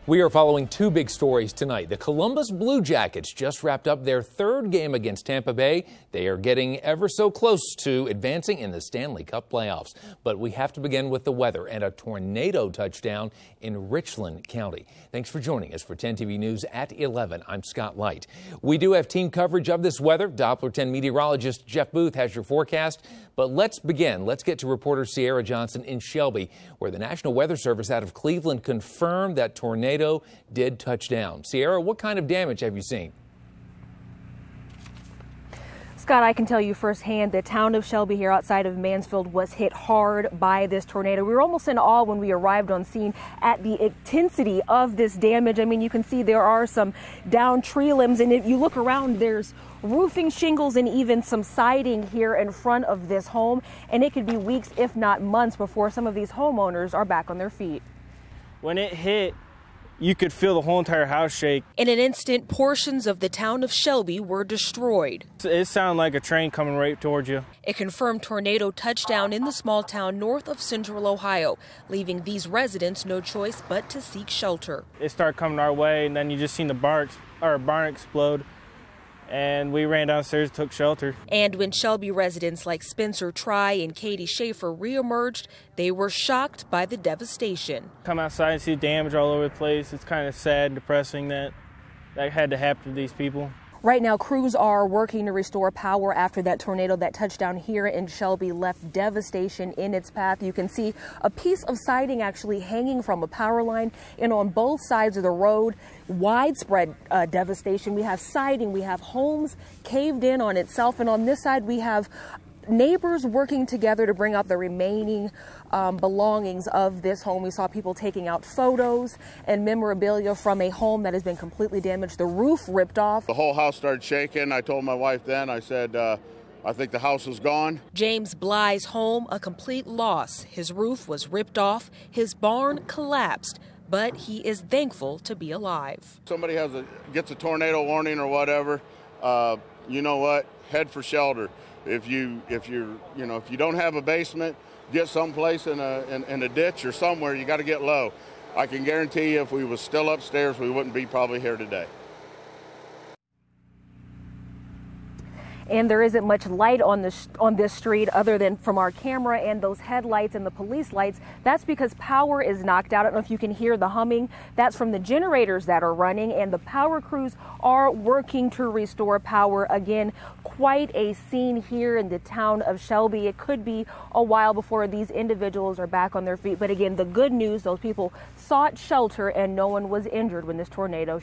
We are following two big stories tonight. The Columbus Blue Jackets just wrapped up their third game against Tampa Bay. They are getting ever so close to advancing in the Stanley Cup playoffs. But we have to begin with the weather and a tornado touchdown in Richland County. Thanks for joining us for 10 TV News at 11. I'm Scott Light. We do have team coverage of this weather. Doppler 10 meteorologist Jeff Booth has your forecast. But let's begin. Let's get to reporter Cierra Johnson in Shelby, where the National Weather Service out of Cleveland confirmed that tornado did touch down. Cierra, what kind of damage have you seen? Scott, I can tell you firsthand, the town of Shelby here outside of Mansfield was hit hard by this tornado. We were almost in awe when we arrived on scene at the intensity of this damage. I mean, you can see there are some downed tree limbs, and if you look around, there's roofing shingles and even some siding here in front of this home. And it could be weeks, if not months, before some of these homeowners are back on their feet. When it hit, you could feel the whole entire house shake. In an instant, portions of the town of Shelby were destroyed. It sounded like a train coming right towards you. A confirmed tornado touchdown in the small town north of central Ohio, leaving these residents no choice but to seek shelter. It started coming our way, and then you just seen the barn explode. And we ran downstairs, took shelter. And when Shelby residents like Spencer Try and Katie Schaefer reemerged, they were shocked by the devastation. Come outside and see damage all over the place. It's kind of sad and depressing that had to happen to these people. Right now, crews are working to restore power after that tornado that touched down here in Shelby left devastation in its path. You can see a piece of siding actually hanging from a power line, and on both sides of the road, widespread devastation. We have siding, we have homes caved in on itself, and on this side we have neighbors working together to bring out the remaining belongings of this home. We saw people taking out photos and memorabilia from a home that has been completely damaged. The roof ripped off. The whole house started shaking. I told my wife then, I said, I think the house is gone. James Bly's home, a complete loss. His roof was ripped off. His barn collapsed. But he is thankful to be alive. Somebody gets a tornado warning or whatever, you know what? Head for shelter. If you don't have a basement, get someplace in a ditch or somewhere. You got to get low. I can guarantee you, if we was still upstairs, we wouldn't be probably here today. And there isn't much light on this street other than from our camera and those headlights and the police lights. That's because power is knocked out. I don't know if you can hear the humming. That's from the generators that are running, and the power crews are working to restore power. Again, quite a scene here in the town of Shelby. It could be a while before these individuals are back on their feet. But again, the good news, those people sought shelter and no one was injured when this tornado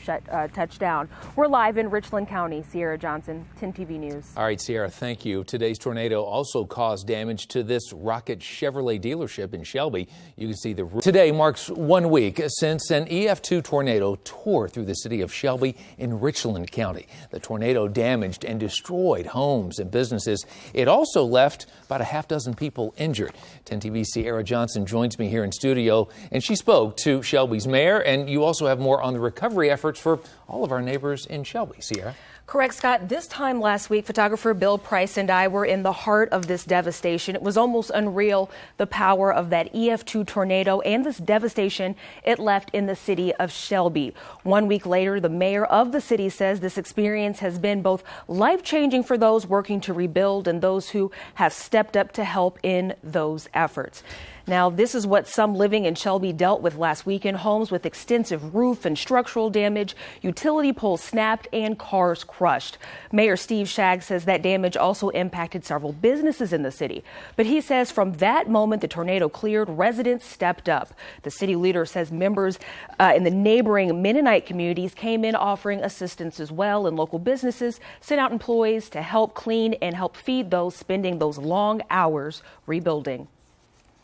touched down. We're live in Richland County. Cierra Johnson, 10 TV News. All right, Cierra, thank you. Today's tornado also caused damage to this Rocket Chevrolet dealership in Shelby. You can see the roof. Today marks 1 week since an EF2 tornado tore through the city of Shelby in Richland County. The tornado damaged and destroyed homes and businesses. It also left about a half dozen people injured. 10 TV's Cierra Johnson joins me here in studio, and she spoke to Shelby's mayor, and you also have more on the recovery efforts for all of our neighbors in Shelby. Cierra. Correct, Scott. This time last week, photographer Bill Price and I were in the heart of this devastation. It was almost unreal, the power of that EF2 tornado and this devastation it left in the city of Shelby. 1 week later, the mayor of the city says this experience has been both life-changing for those working to rebuild and those who have stepped up to help in those efforts. Now, this is what some living in Shelby dealt with last weekend. Homes with extensive roof and structural damage, utility poles snapped, and cars crushed. Mayor Steve Shagg says that damage also impacted several businesses in the city. But he says from that moment the tornado cleared, residents stepped up. The city leader says members in the neighboring Mennonite communities came in offering assistance as well, and local businesses sent out employees to help clean and help feed those spending those long hours rebuilding.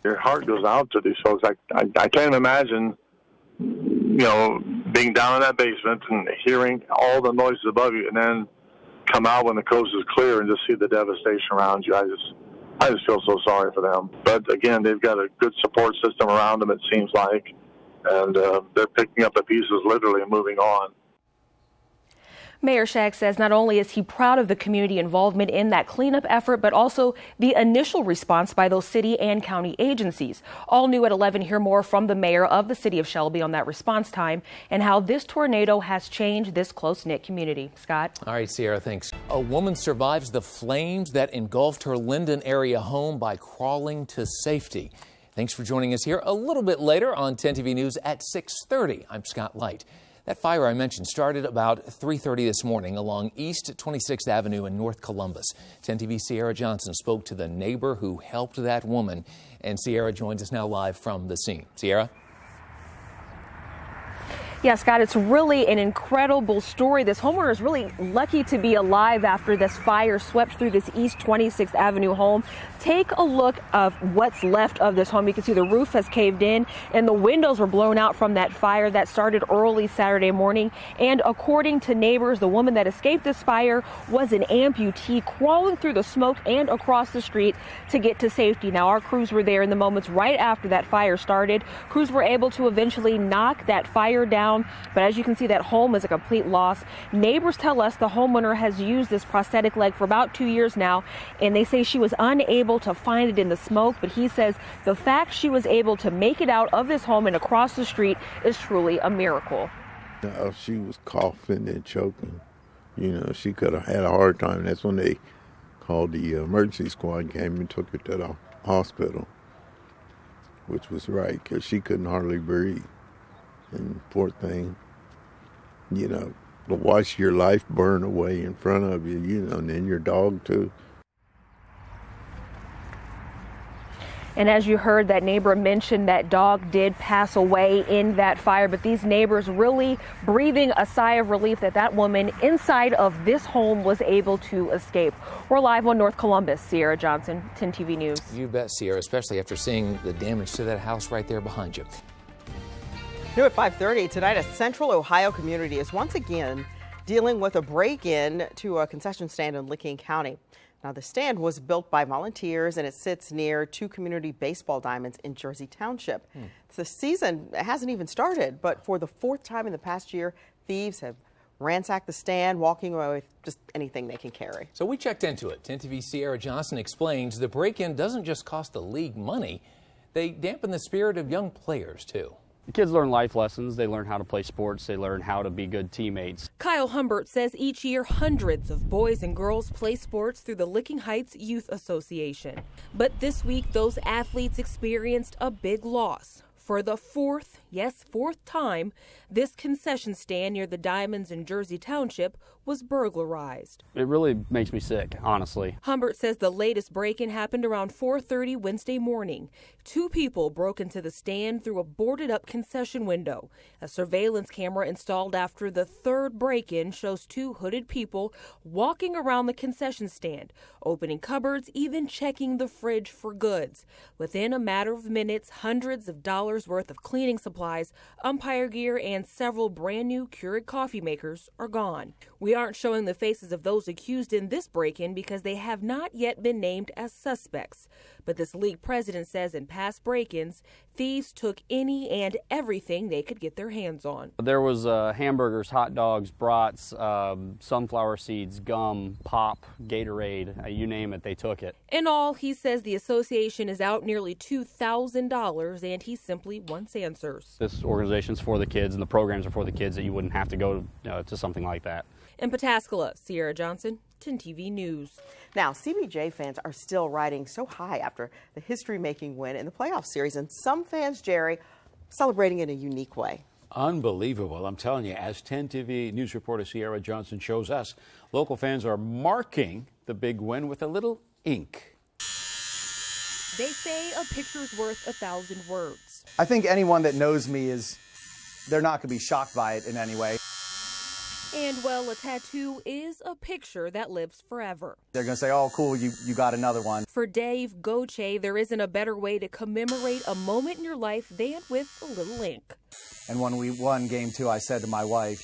Your heart goes out to these folks. I can't imagine, being down in that basement and hearing all the noises above you, and then come out when the coast is clear and just see the devastation around you. I just feel so sorry for them. But again, they've got a good support system around them, it seems like, and they're picking up the pieces literally and moving on. Mayor Shag says not only is he proud of the community involvement in that cleanup effort, but also the initial response by those city and county agencies. All new at 11, hear more from the mayor of the city of Shelby on that response time and how this tornado has changed this close-knit community. Scott? All right, Sierra, thanks. A woman survives the flames that engulfed her Linden area home by crawling to safety. Thanks for joining us here a little bit later on 10 TV News at 6:30. I'm Scott Light. That fire I mentioned started about 3:30 this morning along East 26th Avenue in North Columbus. 10 TV's Cierra Johnson spoke to the neighbor who helped that woman, and Cierra joins us now live from the scene. Cierra? Yeah, Scott, it's really an incredible story. This homeowner is really lucky to be alive after this fire swept through this East 26th Avenue home. Take a look of what's left of this home. You can see the roof has caved in and the windows were blown out from that fire that started early Saturday morning. And according to neighbors, the woman that escaped this fire was an amputee crawling through the smoke and across the street to get to safety. Now, our crews were there in the moments right after that fire started. Crews were able to eventually knock that fire down. But as you can see, that home is a complete loss. Neighbors tell us the homeowner has used this prosthetic leg for about 2 years now, and they say she was unable to find it in the smoke. But he says the fact she was able to make it out of this home and across the street is truly a miracle. She was coughing and choking. She could have had a hard time. That's when they called the emergency squad, came and took her to the hospital, which was right because she couldn't hardly breathe. And poor thing, to watch your life burn away in front of you, and then your dog too. And as you heard, that neighbor mentioned that dog did pass away in that fire, but these neighbors really breathing a sigh of relief that that woman inside of this home was able to escape. We're live on North Columbus. Cierra Johnson, 10 TV News. You bet, Sierra, especially after seeing the damage to that house right there behind you. New at 5:30 tonight, a Central Ohio community is once again dealing with a break-in to a concession stand in Licking County. Now, the stand was built by volunteers and it sits near two community baseball diamonds in Jersey Township. The season hasn't even started, but for the fourth time in the past year, thieves have ransacked the stand, walking away with just anything they can carry. So we checked into it. 10 TV's Cierra Johnson explains the break-in doesn't just cost the league money, they dampen the spirit of young players, too. The kids learn life lessons, they learn how to play sports, they learn how to be good teammates. Kyle Humbert says each year hundreds of boys and girls play sports through the Licking Heights Youth Association. But this week, those athletes experienced a big loss. For the fourth time, this concession stand near the Diamonds in Jersey Township was burglarized. It really makes me sick, honestly. Humbert says the latest break-in happened around 4:30 Wednesday morning. Two people broke into the stand through a boarded-up concession window. A surveillance camera installed after the third break-in shows two hooded people walking around the concession stand, opening cupboards, even checking the fridge for goods. Within a matter of minutes, hundreds of dollars worth of cleaning supplies, umpire gear, and several brand new Keurig coffee makers are gone. We aren't showing the faces of those accused in this break-in because they have not yet been named as suspects. But this league president says in past break-ins, thieves took any and everything they could get their hands on. There was hamburgers, hot dogs, brats, sunflower seeds, gum, pop, Gatorade, you name it, they took it. In all, he says the association is out nearly $2,000 and he simply wants answers. This organization's for the kids and the programs are for the kids that you wouldn't have to go to something like that. In Pataskala, Cierra Johnson, 10 TV News. Now, CBJ fans are still riding so high after the history-making win in the playoff series, and some fans, Jerry, celebrating in a unique way. Unbelievable. I'm telling you, as 10 TV News reporter Cierra Johnson shows us, local fans are marking the big win with a little ink. They say a picture's worth 1,000 words. I think anyone that knows me they're not going to be shocked by it in any way. And, well, a tattoo is a picture that lives forever. They're going to say, oh, cool, you got another one. For Dave Goche, there isn't a better way to commemorate a moment in your life than with a little ink. And when we won Game 2, I said to my wife,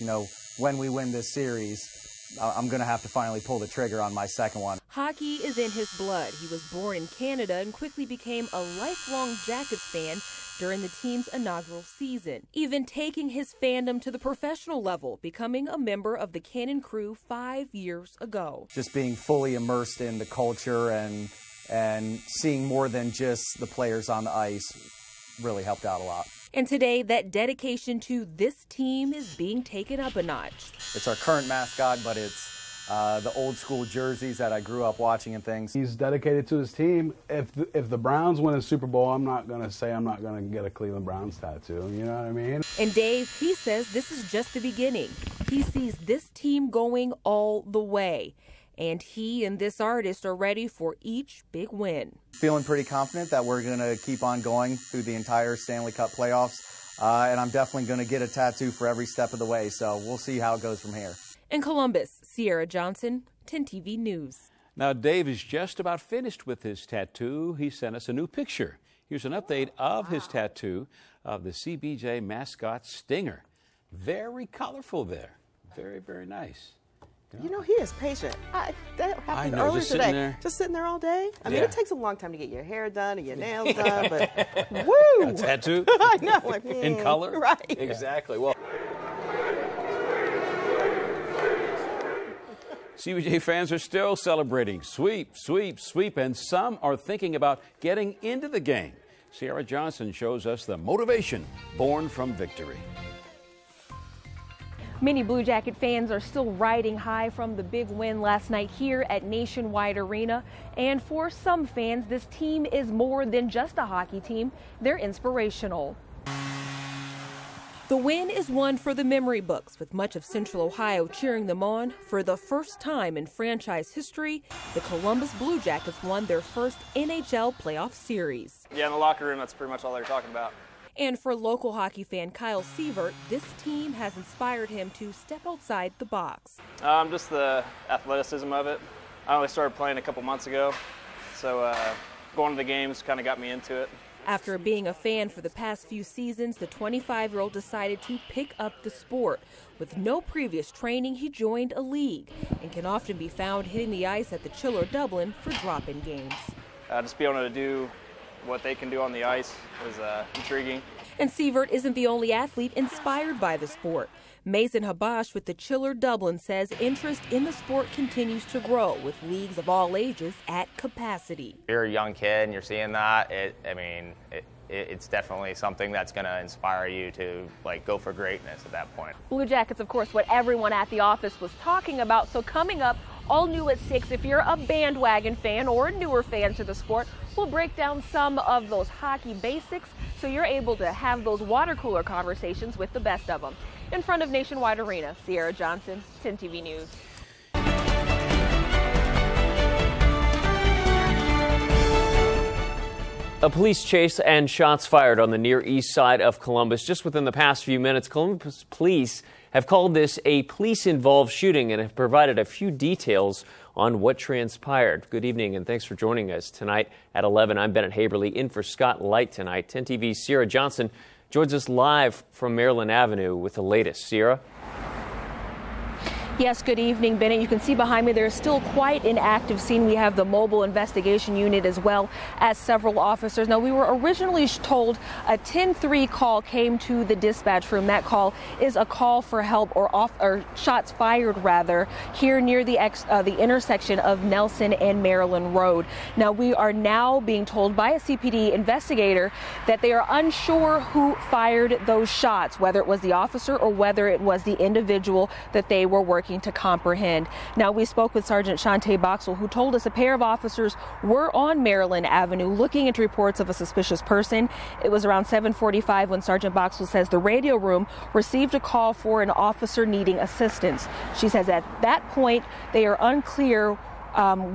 when we win this series, I'm going to have to finally pull the trigger on my second one. Hockey is in his blood. He was born in Canada and quickly became a lifelong Jackets fan, during the team's inaugural season, even taking his fandom to the professional level, becoming a member of the Cannon crew 5 years ago. Just being fully immersed in the culture and seeing more than just the players on the ice really helped out a lot. And today, that dedication to this team is being taken up a notch. It's our current mascot, but it's the old school jerseys that I grew up watching and things. He's dedicated to his team. If the Browns win a Super Bowl, I'm not going to say I'm not going to get a Cleveland Browns tattoo. You know what I mean? And Dave, he says this is just the beginning. He sees this team going all the way. And he and this artist are ready for each big win. Feeling pretty confident that we're going to keep on going through the entire Stanley Cup playoffs. And I'm definitely going to get a tattoo for every step of the way. So we'll see how it goes from here. In Columbus, Cierra Johnson, 10 TV News. Now, Dave is just about finished with his tattoo. He sent us a new picture. Here's an update of his tattoo of the CBJ mascot Stinger. Very colorful there. Very, very nice. You know, he is patient. That happened earlier today. Just sitting there all day. I mean, it takes a long time to get your hair done and your nails done, but woo! A tattoo? I know. Like, in color? Right. Exactly. Well, CBJ fans are still celebrating sweep, sweep, sweep, and some are thinking about getting into the game. Cierra Johnson shows us the motivation born from victory. Many Blue Jacket fans are still riding high from the big win last night here at Nationwide Arena. And for some fans, this team is more than just a hockey team. They're inspirational. The win is one for the memory books, with much of Central Ohio cheering them on. For the first time in franchise history, the Columbus Blue Jackets won their first NHL playoff series. Yeah, in the locker room, that's pretty much all they're talking about. And for local hockey fan Kyle Sievert, this team has inspired him to step outside the box. Just the athleticism of it. I only started playing a couple months ago, so going to the games kind of got me into it. After being a fan for the past few seasons, the 25-year-old decided to pick up the sport. With no previous training, he joined a league and can often be found hitting the ice at the Chiller Dublin for drop-in games. Just being able to do what they can do on the ice is intriguing. And Sievert isn't the only athlete inspired by the sport. Mason Habash with the Chiller Dublin says interest in the sport continues to grow with leagues of all ages at capacity. You're a young kid and you're seeing that. It's definitely something that's going to inspire you to go for greatness at that point. Blue Jackets, of course, what everyone at the office was talking about. So coming up, all new at 6, if you're a bandwagon fan or a newer fan to the sport, we'll break down some of those hockey basics so you're able to have those water cooler conversations with the best of them. In front of Nationwide Arena, Cierra Johnson, 10 TV News. A police chase and shots fired on the Near East Side of Columbus just within the past few minutes. Columbus police have called this a police-involved shooting and have provided a few details on what transpired. Good evening and thanks for joining us tonight at 11. I'm Bennett Haberly in for Scott Light tonight. 10 TV's Cierra Johnson joins us live from Maryland Avenue with the latest. Cierra? Yes, good evening, Bennett. You can see behind me there's still quite an active scene. We have the mobile investigation unit as well as several officers. Now, we were originally told a 10-3 call came to the dispatch room. That call is a call for help or shots fired rather here near the intersection of Nelson and Maryland Road. Now, we are now being told by a CPD investigator that they are unsure who fired those shots, whether it was the officer or whether it was the individual that they were working to comprehend. Now, we spoke with Sergeant Shantae Boxell, who told us a pair of officers were on Maryland Avenue looking into reports of a suspicious person. It was around 7:45 when Sergeant Boxell says the radio room received a call for an officer needing assistance. She says at that point they are unclear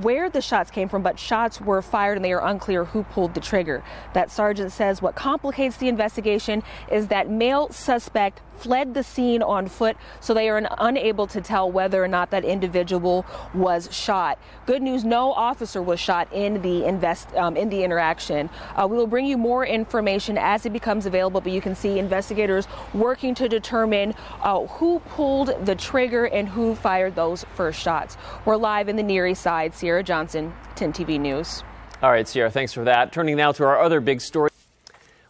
where the shots came from, but shots were fired and they are unclear who pulled the trigger. That sergeant says what complicates the investigation is that male suspect fled the scene on foot, so they are unable to tell whether or not that individual was shot. Good news, no officer was shot in the interaction. We will bring you more information as it becomes available, but you can see investigators working to determine who pulled the trigger and who fired those first shots. We're live in the Near East Side. Cierra Johnson, 10 TV News. All right, Cierra, thanks for that. Turning now to our other big story.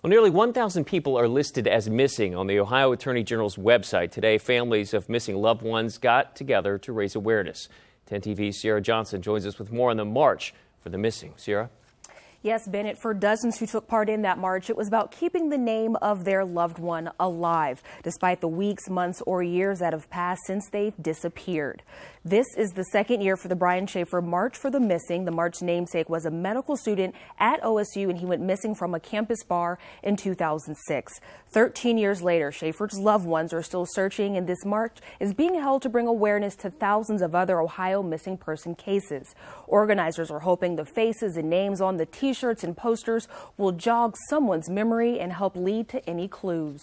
Well, nearly 1,000 people are listed as missing on the Ohio Attorney General's website. Today, families of missing loved ones got together to raise awareness. 10 TV's Cierra Johnson joins us with more on the march for the missing. Cierra? Yes, Bennett, for dozens who took part in that march, it was about keeping the name of their loved one alive, despite the weeks, months, or years that have passed since they've disappeared. This is the second year for the Brian Schaefer March for the Missing. The march namesake was a medical student at OSU, and he went missing from a campus bar in 2006. 13 years later, Schaefer's loved ones are still searching, and this march is being held to bring awareness to thousands of other Ohio missing person cases. Organizers are hoping the faces and names on the T-shirts and posters will jog someone's memory and help lead to any clues.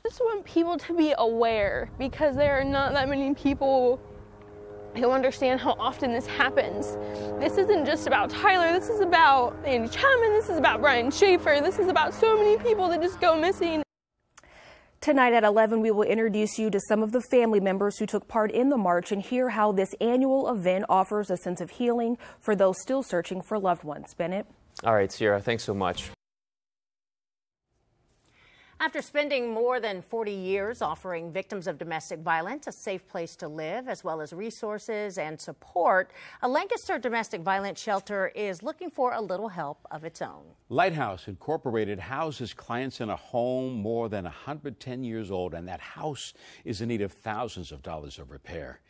I just want people to be aware, because there are not that many people who understand how often this happens. This isn't just about Tyler, this is about Andy Chapman, this is about Brian Schaefer, this is about so many people that just go missing. Tonight at 11, we will introduce you to some of the family members who took part in the march and hear how this annual event offers a sense of healing for those still searching for loved ones. Bennett? All right, Cierra, thanks so much. After spending more than 40 years offering victims of domestic violence a safe place to live, as well as resources and support, a Lancaster domestic violence shelter is looking for a little help of its own. Lighthouse Incorporated houses clients in a home more than 110 years old, and that house is in need of thousands of dollars of repair.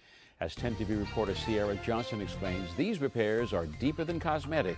As 10 TV reporter Cierra Johnson explains, these repairs are deeper than cosmetic.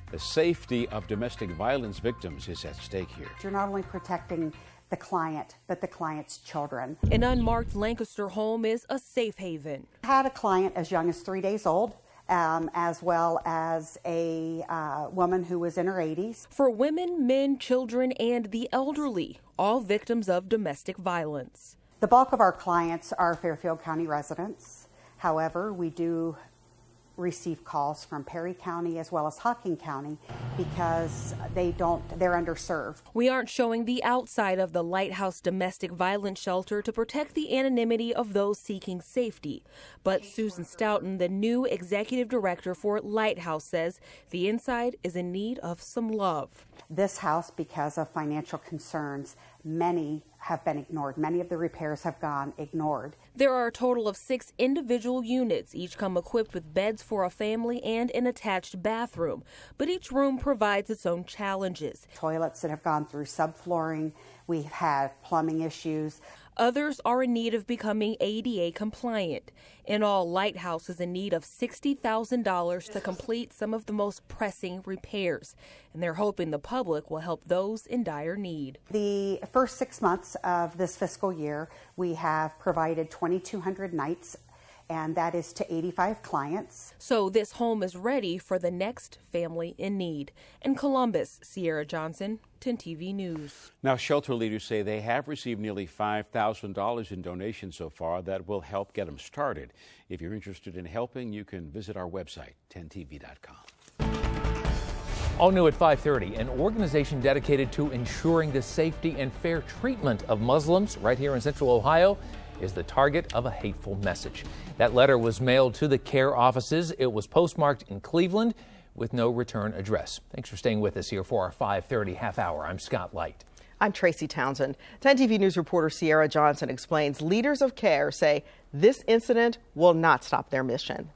The safety of domestic violence victims is at stake here. You're not only protecting the client, but the client's children. An unmarked Lancaster home is a safe haven. I had a client as young as 3 days old, as well as a woman who was in her 80s. For women, men, children, and the elderly, all victims of domestic violence. The bulk of our clients are Fairfield County residents. However, we do receive calls from Perry County as well as Hocking County because they're underserved. We aren't showing the outside of the Lighthouse Domestic Violence Shelter to protect the anonymity of those seeking safety. But Susan Stoughton, the new executive director for Lighthouse, says the inside is in need of some love. This house, because of financial concerns, many have been ignored. Many of the repairs have gone ignored. There are a total of 6 individual units. Each come equipped with beds for a family and an attached bathroom. But each room provides its own challenges. Toilets that have gone through subflooring. We've had plumbing issues. Others are in need of becoming ADA compliant. In all, Lighthouse is in need of $60,000 to complete some of the most pressing repairs. And they're hoping the public will help those in dire need. The first 6 months of this fiscal year, we have provided 2,200 nights, and that is to 85 clients. So this home is ready for the next family in need. In Columbus, Cierra Johnson, 10 TV News. Now, shelter leaders say they have received nearly $5,000 in donations so far that will help get them started. If you're interested in helping, you can visit our website, 10tv.com. All new at 5:30, an organization dedicated to ensuring the safety and fair treatment of Muslims right here in Central Ohio is the target of a hateful message. That letter was mailed to the CARE offices. It was postmarked in Cleveland with no return address. Thanks for staying with us here for our 5:30 half hour. I'm Scott Light. I'm Tracy Townsend. 10 TV News reporter Cierra Johnson explains leaders of CARE say this incident will not stop their mission.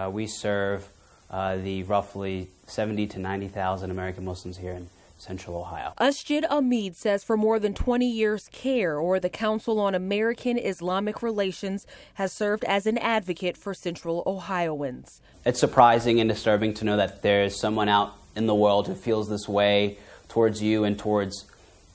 We serve the roughly 70 to 90,000 American Muslims here in Central Ohio. Asjid Ahmed says for more than 20 years, CARE, or the Council on American Islamic Relations, has served as an advocate for Central Ohioans. It's surprising and disturbing to know that there's someone out in the world who feels this way towards you and towards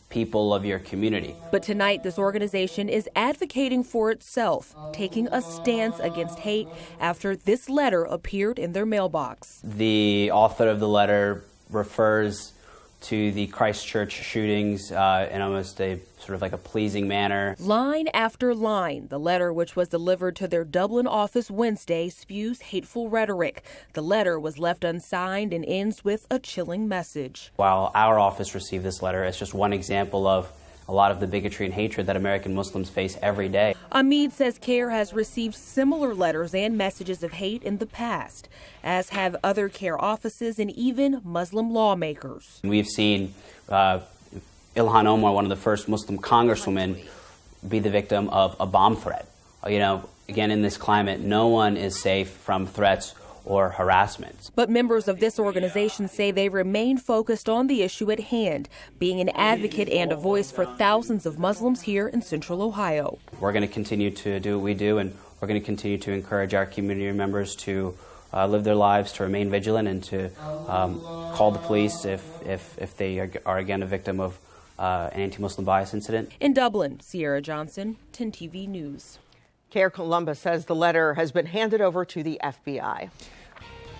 people of your community. But tonight, this organization is advocating for itself, taking a stance against hate after this letter appeared in their mailbox. The author of the letter refers to the Christchurch shootings in almost a sort of like a pleasing manner. Line after line, the letter, which was delivered to their Dublin office Wednesday, spews hateful rhetoric. The letter was left unsigned and ends with a chilling message. While our office received this letter, it's just one example of a lot of the bigotry and hatred that American Muslims face every day. Ahmed says CARE has received similar letters and messages of hate in the past, as have other CARE offices and even Muslim lawmakers. We've seen Ilhan Omar, one of the first Muslim congresswomen, be the victim of a bomb threat. You know, again, in this climate, no one is safe from threats or harassment. But members of this organization say they remain focused on the issue at hand, being an advocate and a voice for thousands of Muslims here in Central Ohio. We're going to continue to do what we do, and we're going to continue to encourage our community members to live their lives, to remain vigilant, and to call the police if they are again a victim of an anti-Muslim bias incident. In Dublin, Cierra Johnson, 10 TV News. CARE Columbus says the letter has been handed over to the FBI.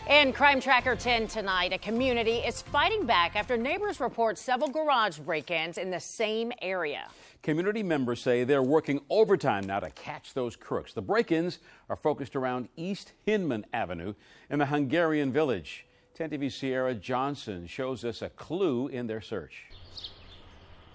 In Crime Tracker 10 tonight, a community is fighting back after neighbors report several garage break-ins in the same area. Community members say they're working overtime now to catch those crooks. The break-ins are focused around East Hinman Avenue in the Hungarian Village. 10 TV's Sierra Johnson shows us a clue in their search.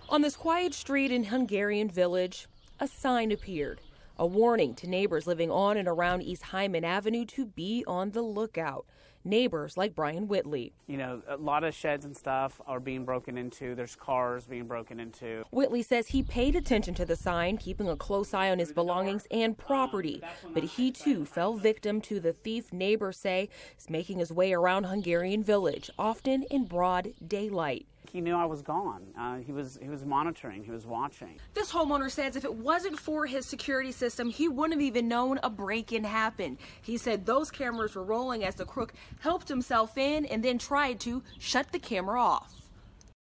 On this quiet street in Hungarian Village, a sign appeared. A warning to neighbors living on and around East Hyman Avenue to be on the lookout. Neighbors like Brian Whitley. You know, a lot of sheds and stuff are being broken into. There's cars being broken into. Whitley says he paid attention to the sign, keeping a close eye on his belongings and property. But he too fell victim to the thief neighbors say is making his way around Hungarian Village, often in broad daylight. He knew I was gone. He was monitoring. He was watching. This homeowner says if it wasn't for his security system, he wouldn't have even known a break-in happened. He said those cameras were rolling as the crook helped himself in and then tried to shut the camera off.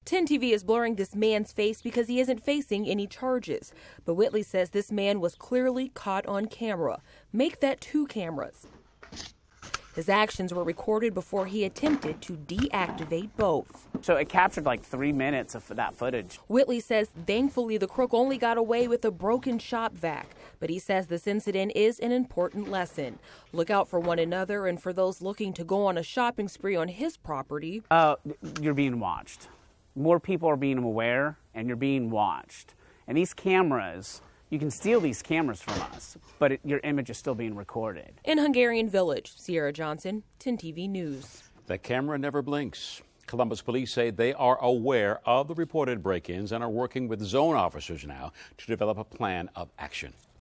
10 TV is blurring this man's face because he isn't facing any charges. But Whitley says this man was clearly caught on camera. Make that 2 cameras. His actions were recorded before he attempted to deactivate both. So it captured like 3 minutes of that footage. Whitley says thankfully the crook only got away with a broken shop vac, but he says this incident is an important lesson. Look out for one another and for those looking to go on a shopping spree on his property. You're being watched. More people are being aware, and you're being watched. And these cameras, you can steal these cameras from us, but your image is still being recorded. In Hungarian Village, Sierra Johnson, 10 TV News. The camera never blinks. Columbus police say they are aware of the reported break-ins and are working with zone officers now to develop a plan of action.